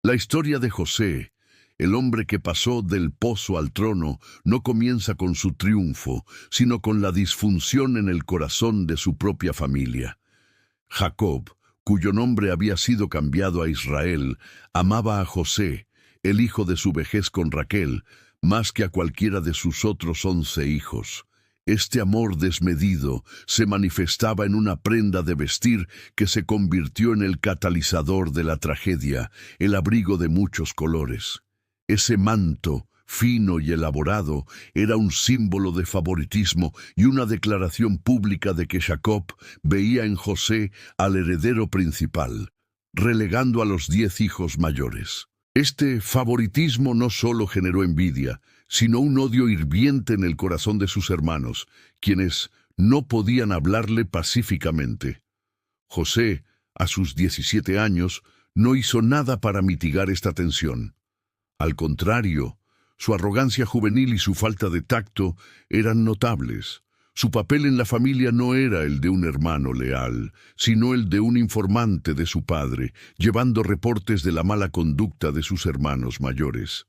La historia de José, el hombre que pasó del pozo al trono, no comienza con su triunfo, sino con la disfunción en el corazón de su propia familia. Jacob, cuyo nombre había sido cambiado a Israel, amaba a José, el hijo de su vejez con Raquel, más que a cualquiera de sus otros 11 hijos. Este amor desmedido se manifestaba en una prenda de vestir que se convirtió en el catalizador de la tragedia, el abrigo de muchos colores. Ese manto, fino y elaborado, era un símbolo de favoritismo y una declaración pública de que Jacob veía en José al heredero principal, relegando a los 10 hijos mayores. Este favoritismo no solo generó envidia, sino un odio hirviente en el corazón de sus hermanos, quienes no podían hablarle pacíficamente. José, a sus 17 años, no hizo nada para mitigar esta tensión. Al contrario, su arrogancia juvenil y su falta de tacto eran notables. Su papel en la familia no era el de un hermano leal, sino el de un informante de su padre, llevando reportes de la mala conducta de sus hermanos mayores.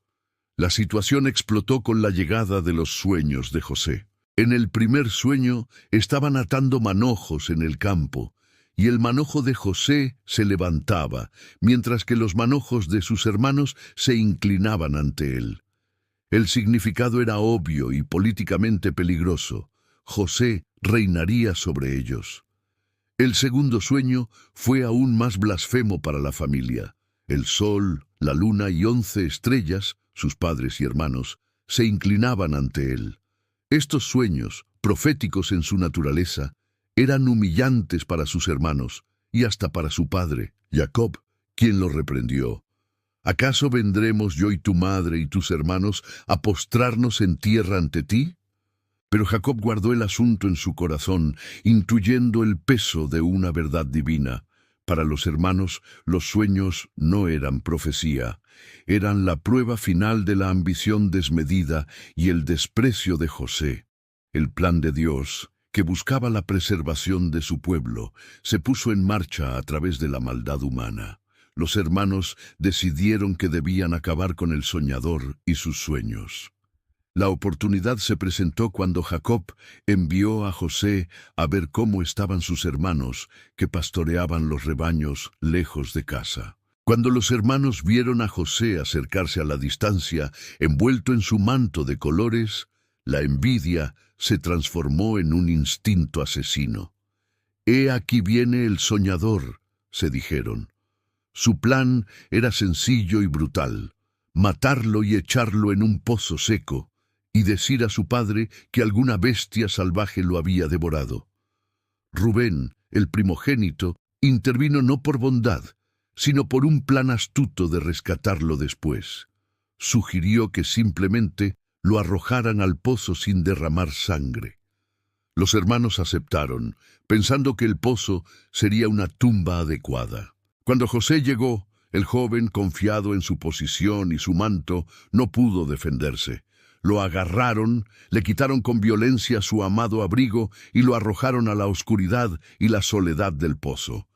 La situación explotó con la llegada de los sueños de José. En el primer sueño estaban atando manojos en el campo, y el manojo de José se levantaba, mientras que los manojos de sus hermanos se inclinaban ante él. El significado era obvio y políticamente peligroso. José reinaría sobre ellos. El segundo sueño fue aún más blasfemo para la familia. El sol, la luna y 11 estrellas, sus padres y hermanos, se inclinaban ante él. Estos sueños, proféticos en su naturaleza, eran humillantes para sus hermanos y hasta para su padre, Jacob, quien lo reprendió. ¿Acaso vendremos yo y tu madre y tus hermanos a postrarnos en tierra ante ti? Pero Jacob guardó el asunto en su corazón, intuyendo el peso de una verdad divina. Para los hermanos, los sueños no eran profecía, eran la prueba final de la ambición desmedida y el desprecio de José. El plan de Dios, que buscaba la preservación de su pueblo, se puso en marcha a través de la maldad humana. Los hermanos decidieron que debían acabar con el soñador y sus sueños. La oportunidad se presentó cuando Jacob envió a José a ver cómo estaban sus hermanos, que pastoreaban los rebaños lejos de casa. Cuando los hermanos vieron a José acercarse a la distancia, envuelto en su manto de colores, la envidia se transformó en un instinto asesino. «He aquí viene el soñador», se dijeron. Su plan era sencillo y brutal: matarlo y echarlo en un pozo seco, y decir a su padre que alguna bestia salvaje lo había devorado. Rubén, el primogénito, intervino no por bondad, sino por un plan astuto de rescatarlo después. Sugirió que simplemente lo arrojaran al pozo sin derramar sangre. Los hermanos aceptaron, pensando que el pozo sería una tumba adecuada. Cuando José llegó, el joven, confiado en su posición y su manto, no pudo defenderse. Lo agarraron, le quitaron con violencia su amado abrigo y lo arrojaron a la oscuridad y la soledad del pozo.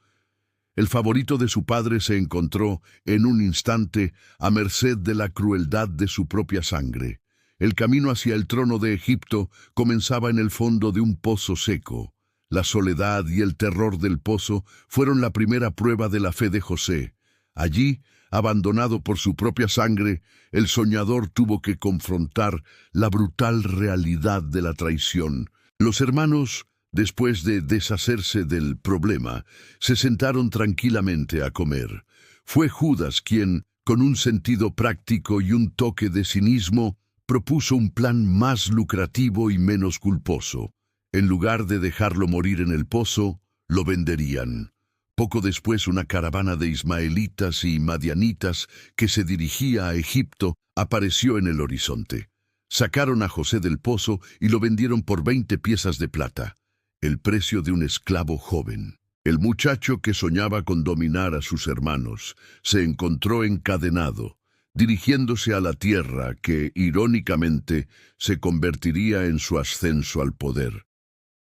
El favorito de su padre se encontró, en un instante, a merced de la crueldad de su propia sangre. El camino hacia el trono de Egipto comenzaba en el fondo de un pozo seco. La soledad y el terror del pozo fueron la primera prueba de la fe de José. Allí, abandonado por su propia sangre, el soñador tuvo que confrontar la brutal realidad de la traición. Los hermanos, después de deshacerse del problema, se sentaron tranquilamente a comer. Fue Judas quien, con un sentido práctico y un toque de cinismo, propuso un plan más lucrativo y menos culposo. En lugar de dejarlo morir en el pozo, lo venderían. Poco después, una caravana de ismaelitas y madianitas que se dirigía a Egipto apareció en el horizonte. Sacaron a José del pozo y lo vendieron por 20 piezas de plata, el precio de un esclavo joven. El muchacho que soñaba con dominar a sus hermanos se encontró encadenado, dirigiéndose a la tierra que, irónicamente, se convertiría en su ascenso al poder.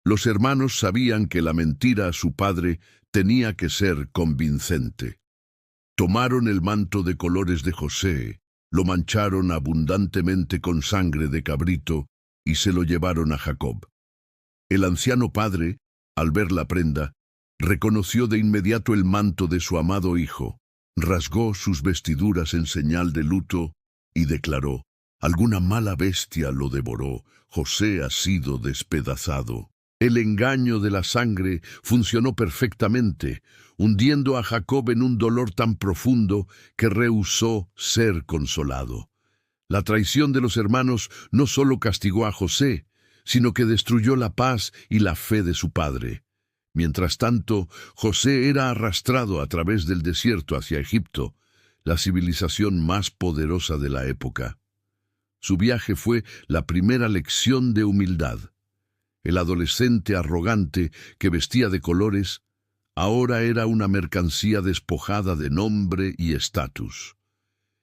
Los hermanos sabían que la mentira a su padre tenía que ser convincente. Tomaron el manto de colores de José, lo mancharon abundantemente con sangre de cabrito y se lo llevaron a Jacob. El anciano padre, al ver la prenda, reconoció de inmediato el manto de su amado hijo, rasgó sus vestiduras en señal de luto y declaró: «Alguna mala bestia lo devoró, José ha sido despedazado». El engaño de la sangre funcionó perfectamente, hundiendo a Jacob en un dolor tan profundo que rehusó ser consolado. La traición de los hermanos no solo castigó a José, sino que destruyó la paz y la fe de su padre. Mientras tanto, José era arrastrado a través del desierto hacia Egipto, la civilización más poderosa de la época. Su viaje fue la primera lección de humildad. El adolescente arrogante que vestía de colores ahora era una mercancía despojada de nombre y estatus.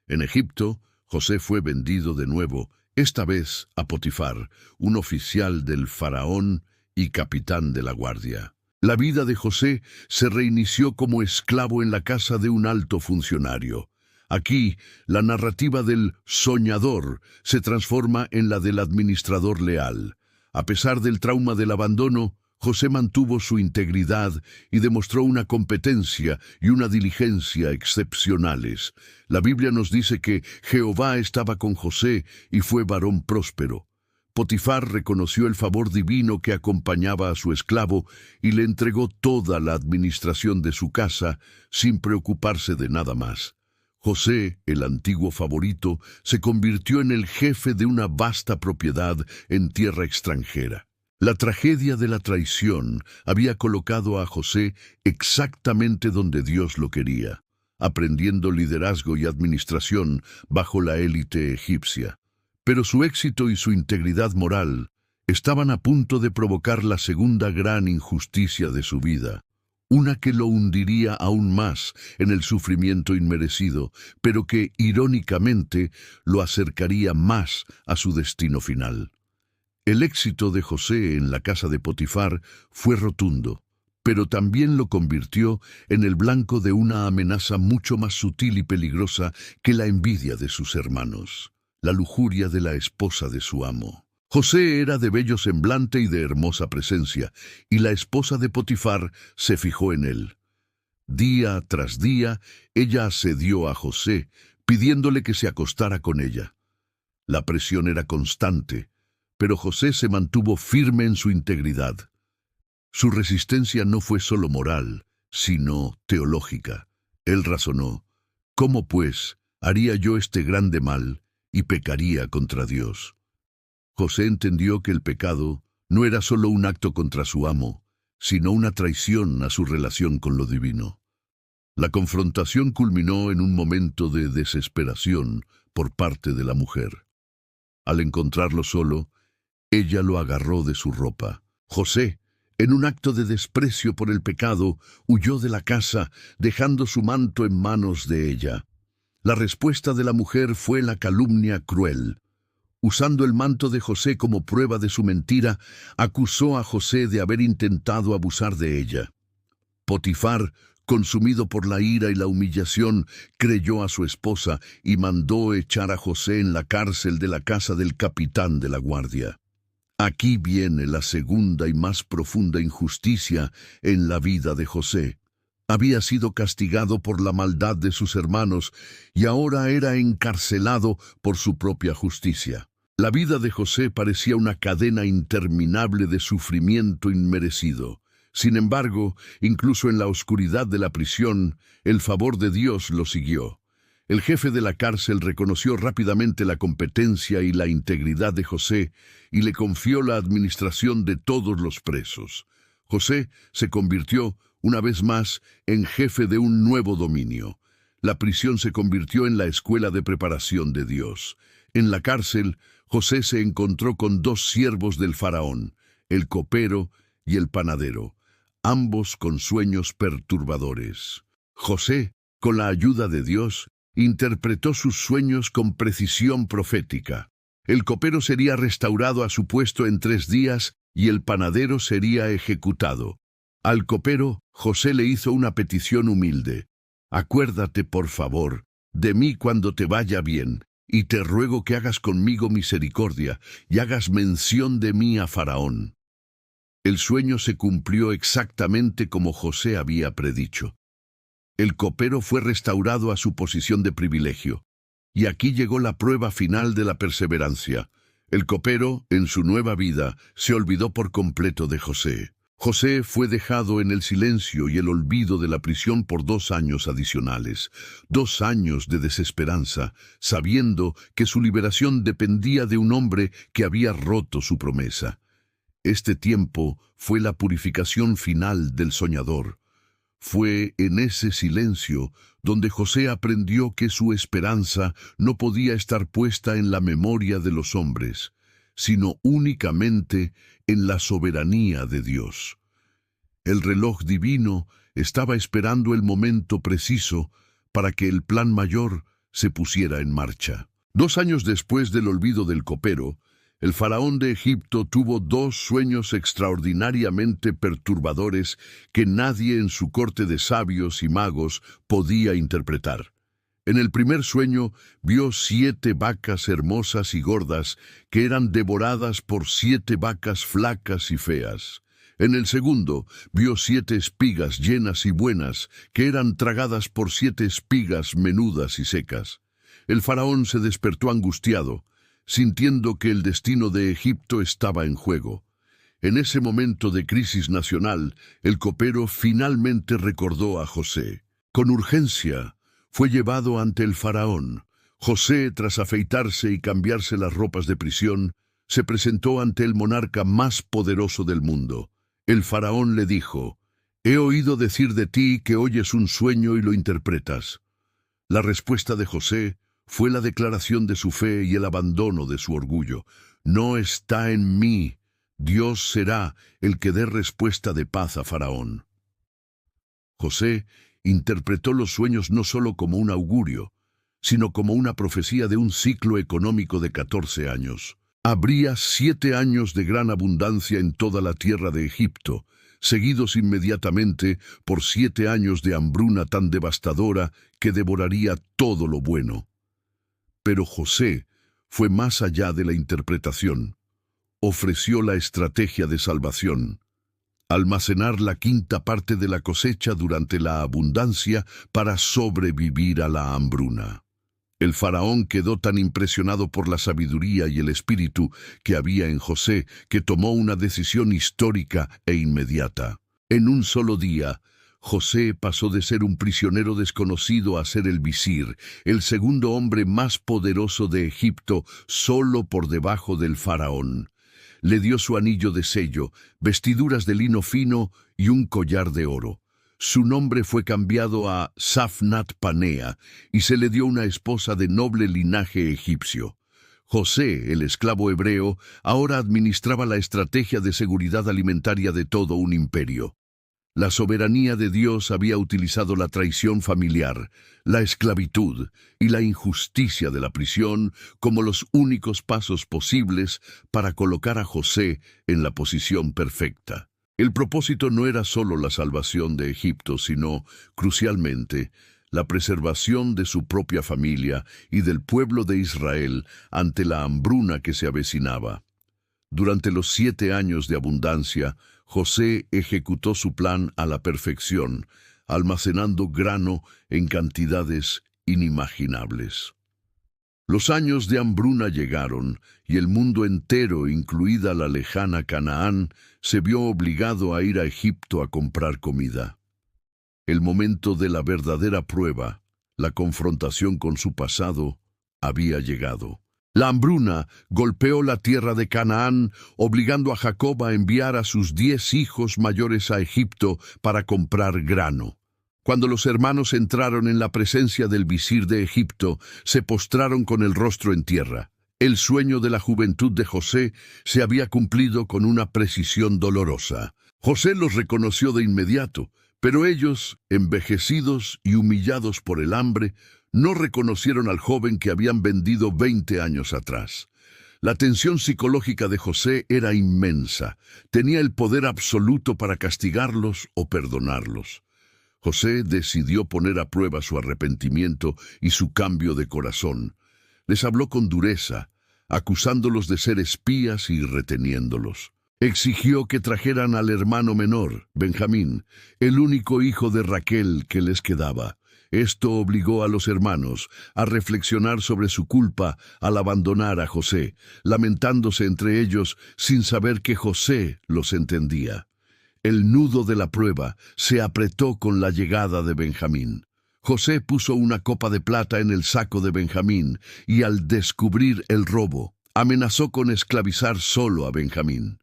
En Egipto, José fue vendido de nuevo, esta vez a Potifar, un oficial del faraón y capitán de la guardia. La vida de José se reinició como esclavo en la casa de un alto funcionario. Aquí, la narrativa del soñador se transforma en la del administrador leal. A pesar del trauma del abandono, José mantuvo su integridad y demostró una competencia y una diligencia excepcionales. La Biblia nos dice que Jehová estaba con José y fue varón próspero. Potifar reconoció el favor divino que acompañaba a su esclavo y le entregó toda la administración de su casa sin preocuparse de nada más. José, el antiguo favorito, se convirtió en el jefe de una vasta propiedad en tierra extranjera. La tragedia de la traición había colocado a José exactamente donde Dios lo quería, aprendiendo liderazgo y administración bajo la élite egipcia. Pero su éxito y su integridad moral estaban a punto de provocar la segunda gran injusticia de su vida, una que lo hundiría aún más en el sufrimiento inmerecido, pero que, irónicamente, lo acercaría más a su destino final. El éxito de José en la casa de Potifar fue rotundo, pero también lo convirtió en el blanco de una amenaza mucho más sutil y peligrosa que la envidia de sus hermanos, la lujuria de la esposa de su amo. José era de bello semblante y de hermosa presencia, y la esposa de Potifar se fijó en él. Día tras día, ella asedió a José, pidiéndole que se acostara con ella. La presión era constante, pero José se mantuvo firme en su integridad. Su resistencia no fue solo moral, sino teológica. Él razonó: ¿cómo, pues, haría yo este grande mal y pecaría contra Dios? José entendió que el pecado no era solo un acto contra su amo, sino una traición a su relación con lo divino. La confrontación culminó en un momento de desesperación por parte de la mujer. Al encontrarlo solo, ella lo agarró de su ropa. José, en un acto de desprecio por el pecado, huyó de la casa, dejando su manto en manos de ella. La respuesta de la mujer fue la calumnia cruel. Usando el manto de José como prueba de su mentira, acusó a José de haber intentado abusar de ella. Potifar, consumido por la ira y la humillación, creyó a su esposa y mandó echar a José en la cárcel de la casa del capitán de la guardia. Aquí viene la segunda y más profunda injusticia en la vida de José. Había sido castigado por la maldad de sus hermanos y ahora era encarcelado por su propia justicia. La vida de José parecía una cadena interminable de sufrimiento inmerecido. Sin embargo, incluso en la oscuridad de la prisión, el favor de Dios lo siguió. El jefe de la cárcel reconoció rápidamente la competencia y la integridad de José y le confió la administración de todos los presos. José se convirtió, una vez más, en jefe de un nuevo dominio. La prisión se convirtió en la escuela de preparación de Dios. En la cárcel, José se encontró con dos siervos del faraón, el copero y el panadero, ambos con sueños perturbadores. José, con la ayuda de Dios, interpretó sus sueños con precisión profética. El copero sería restaurado a su puesto en 3 días y el panadero sería ejecutado. Al copero, José le hizo una petición humilde: Acuérdate, por favor, de mí cuando te vaya bien, y te ruego que hagas conmigo misericordia, y hagas mención de mí a Faraón. El sueño se cumplió exactamente como José había predicho. El copero fue restaurado a su posición de privilegio. Y aquí llegó la prueba final de la perseverancia. El copero, en su nueva vida, se olvidó por completo de José. José fue dejado en el silencio y el olvido de la prisión por 2 años adicionales, 2 años de desesperanza, sabiendo que su liberación dependía de un hombre que había roto su promesa. Este tiempo fue la purificación final del soñador. Fue en ese silencio donde José aprendió que su esperanza no podía estar puesta en la memoria de los hombres, sino únicamente en la soberanía de Dios. El reloj divino estaba esperando el momento preciso para que el plan mayor se pusiera en marcha. 2 años después del olvido del copero, el faraón de Egipto tuvo 2 sueños extraordinariamente perturbadores que nadie en su corte de sabios y magos podía interpretar. En el primer sueño vio 7 vacas hermosas y gordas que eran devoradas por 7 vacas flacas y feas. En el segundo vio 7 espigas llenas y buenas que eran tragadas por 7 espigas menudas y secas. El faraón se despertó angustiado, sintiendo que el destino de Egipto estaba en juego. En ese momento de crisis nacional, el copero finalmente recordó a José. Con urgencia, fue llevado ante el faraón. José, tras afeitarse y cambiarse las ropas de prisión, se presentó ante el monarca más poderoso del mundo. El faraón le dijo: «He oído decir de ti que oyes un sueño y lo interpretas». La respuesta de José fue la declaración de su fe y el abandono de su orgullo. «No está en mí. Dios será el que dé respuesta de paz a Faraón». José interpretó los sueños no solo como un augurio, sino como una profecía de un ciclo económico de 14 años. Habría 7 años de gran abundancia en toda la tierra de Egipto, seguidos inmediatamente por 7 años de hambruna tan devastadora que devoraría todo lo bueno. Pero José fue más allá de la interpretación. Ofreció la estrategia de salvación: almacenar la 1/5 parte de la cosecha durante la abundancia para sobrevivir a la hambruna. El faraón quedó tan impresionado por la sabiduría y el espíritu que había en José que tomó una decisión histórica e inmediata. En un solo día, José pasó de ser un prisionero desconocido a ser el visir, el segundo hombre más poderoso de Egipto, solo por debajo del faraón. Le dio su anillo de sello, vestiduras de lino fino y un collar de oro. Su nombre fue cambiado a Safnat Panea y se le dio una esposa de noble linaje egipcio. José, el esclavo hebreo, ahora administraba la estrategia de seguridad alimentaria de todo un imperio. La soberanía de Dios había utilizado la traición familiar, la esclavitud y la injusticia de la prisión como los únicos pasos posibles para colocar a José en la posición perfecta. El propósito no era solo la salvación de Egipto, sino, crucialmente, la preservación de su propia familia y del pueblo de Israel ante la hambruna que se avecinaba. Durante los 7 años de abundancia, José ejecutó su plan a la perfección, almacenando grano en cantidades inimaginables. Los años de hambruna llegaron, y el mundo entero, incluida la lejana Canaán, se vio obligado a ir a Egipto a comprar comida. El momento de la verdadera prueba, la confrontación con su pasado, había llegado. La hambruna golpeó la tierra de Canaán, obligando a Jacob a enviar a sus 10 hijos mayores a Egipto para comprar grano. Cuando los hermanos entraron en la presencia del visir de Egipto, se postraron con el rostro en tierra. El sueño de la juventud de José se había cumplido con una precisión dolorosa. José los reconoció de inmediato, pero ellos, envejecidos y humillados por el hambre, no reconocieron al joven que habían vendido 20 años atrás. La tensión psicológica de José era inmensa. Tenía el poder absoluto para castigarlos o perdonarlos. José decidió poner a prueba su arrepentimiento y su cambio de corazón. Les habló con dureza, acusándolos de ser espías y reteniéndolos. Exigió que trajeran al hermano menor, Benjamín, el único hijo de Raquel que les quedaba. Esto obligó a los hermanos a reflexionar sobre su culpa al abandonar a José, lamentándose entre ellos sin saber que José los entendía. El nudo de la prueba se apretó con la llegada de Benjamín. José puso una copa de plata en el saco de Benjamín y al descubrir el robo, amenazó con esclavizar solo a Benjamín.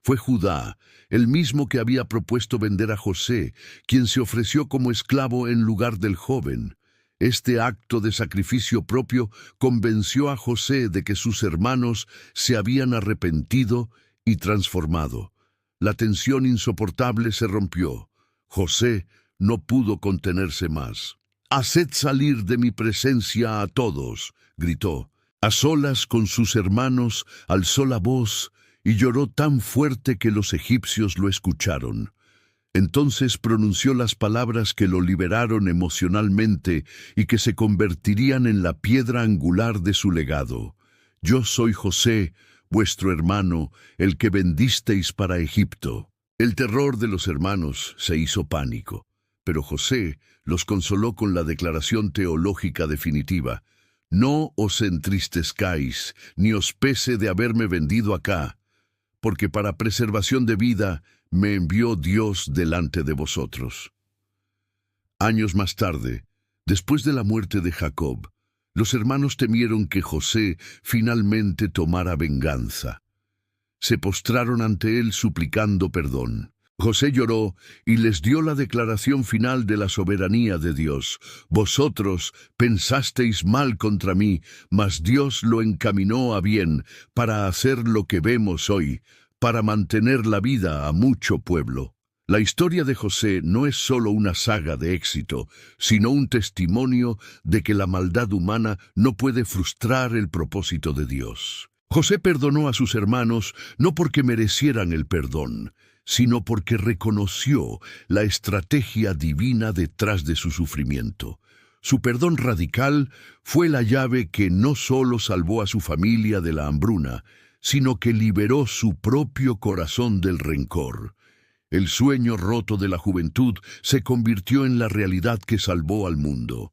Fue Judá, el mismo que había propuesto vender a José, quien se ofreció como esclavo en lugar del joven. Este acto de sacrificio propio convenció a José de que sus hermanos se habían arrepentido y transformado. La tensión insoportable se rompió. José no pudo contenerse más. «Haced salir de mi presencia a todos», gritó. A solas con sus hermanos, alzó la voz y lloró tan fuerte que los egipcios lo escucharon. Entonces pronunció las palabras que lo liberaron emocionalmente y que se convertirían en la piedra angular de su legado. «Yo soy José, vuestro hermano, el que vendisteis para Egipto». El terror de los hermanos se hizo pánico, pero José los consoló con la declaración teológica definitiva: «No os entristezcáis, ni os pese de haberme vendido acá, porque para preservación de vida me envió Dios delante de vosotros». Años más tarde, después de la muerte de Jacob, los hermanos temieron que José finalmente tomara venganza. Se postraron ante él suplicando perdón. José lloró y les dio la declaración final de la soberanía de Dios. «Vosotros pensasteis mal contra mí, mas Dios lo encaminó a bien para hacer lo que vemos hoy, para mantener la vida a mucho pueblo». La historia de José no es solo una saga de éxito, sino un testimonio de que la maldad humana no puede frustrar el propósito de Dios. José perdonó a sus hermanos no porque merecieran el perdón, sino porque reconoció la estrategia divina detrás de su sufrimiento. Su perdón radical fue la llave que no solo salvó a su familia de la hambruna, sino que liberó su propio corazón del rencor. El sueño roto de la juventud se convirtió en la realidad que salvó al mundo.